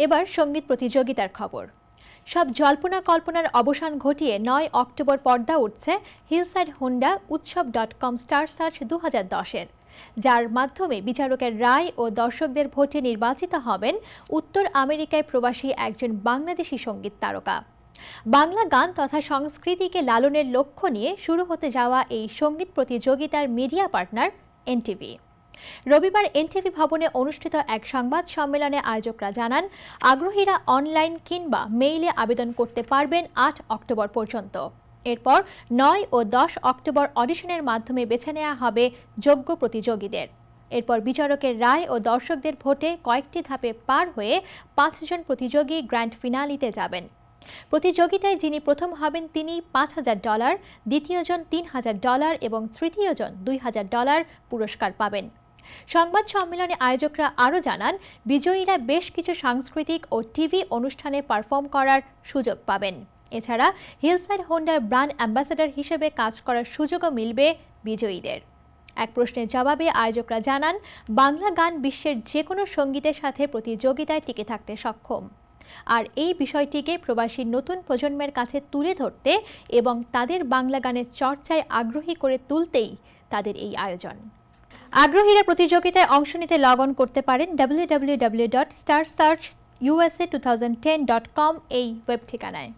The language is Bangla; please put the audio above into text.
এবার সঙ্গীত প্রতিযোগিতার খবর। সব জল্পনা কল্পনার অবসান ঘটিয়ে ৯ অক্টোবর পর্দা উঠছে হিলসাইড হোন্ডা উৎসব.com স্টার সার্চ 2010-এর, যার মাধ্যমে বিচারকের রায় ও দর্শকদের ভোটে নির্বাচিত হবেন উত্তর আমেরিকায় প্রবাসী একজন বাংলাদেশি সঙ্গীত তারকা। বাংলা গান তথা সংস্কৃতিকে লালনের লক্ষ্য নিয়ে শুরু হতে যাওয়া এই সঙ্গীত প্রতিযোগিতার মিডিয়া পার্টনার এনটিভি। রবিবার এনটিভি ভবনে অনুষ্ঠিত এক সংবাদ সম্মেলনে আয়োজকরা জানান, আগ্রহীরা অনলাইন কিংবা মেইলে আবেদন করতে পারবেন ৮ অক্টোবর পর্যন্ত। এরপর ৯ ও ১০ অক্টোবর অডিশনের মাধ্যমে বেছে নেওয়া হবে যোগ্য প্রতিযোগীদের। এরপর বিচারকের রায় ও দর্শকদের ভোটে কয়েকটি ধাপে পার হয়ে ৫ জন প্রতিযোগী গ্র্যান্ড ফিনালিতে যাবেন। প্রতিযোগিতায় যিনি প্রথম হবেন তিনি $৫,০০০, দ্বিতীয়জন $৩,০০০ এবং তৃতীয়জন $২,০০০ পুরস্কার পাবেন। সংবাদ সম্মেলনে আয়োজকরা আরও জানান, বিজয়ীরা বেশ কিছু সাংস্কৃতিক ও টিভি অনুষ্ঠানে পারফর্ম করার সুযোগ পাবেন। এছাড়া হিলসাইড হোন্ডার ব্র্যান্ড অ্যাম্বাসেডর হিসেবে কাজ করার সুযোগও মিলবে বিজয়ীদের। এক প্রশ্নের জবাবে আয়োজকরা জানান, বাংলা গান বিশ্বের যে কোনো সঙ্গীতের সাথে প্রতিযোগিতায় টিকে থাকতে সক্ষম। আর এই বিষয়টিকে প্রবাসী নতুন প্রজন্মের কাছে তুলে ধরতে এবং তাদের বাংলা গানের চর্চায় আগ্রহী করে তুলতেই তাদের এই আয়োজন। আগ্রহীরা প্রতিযোগিতায় অংশ নিতে লগ অন করতে পারেন www.starsearchusa2010.com এই ওয়েব ঠিকানায়।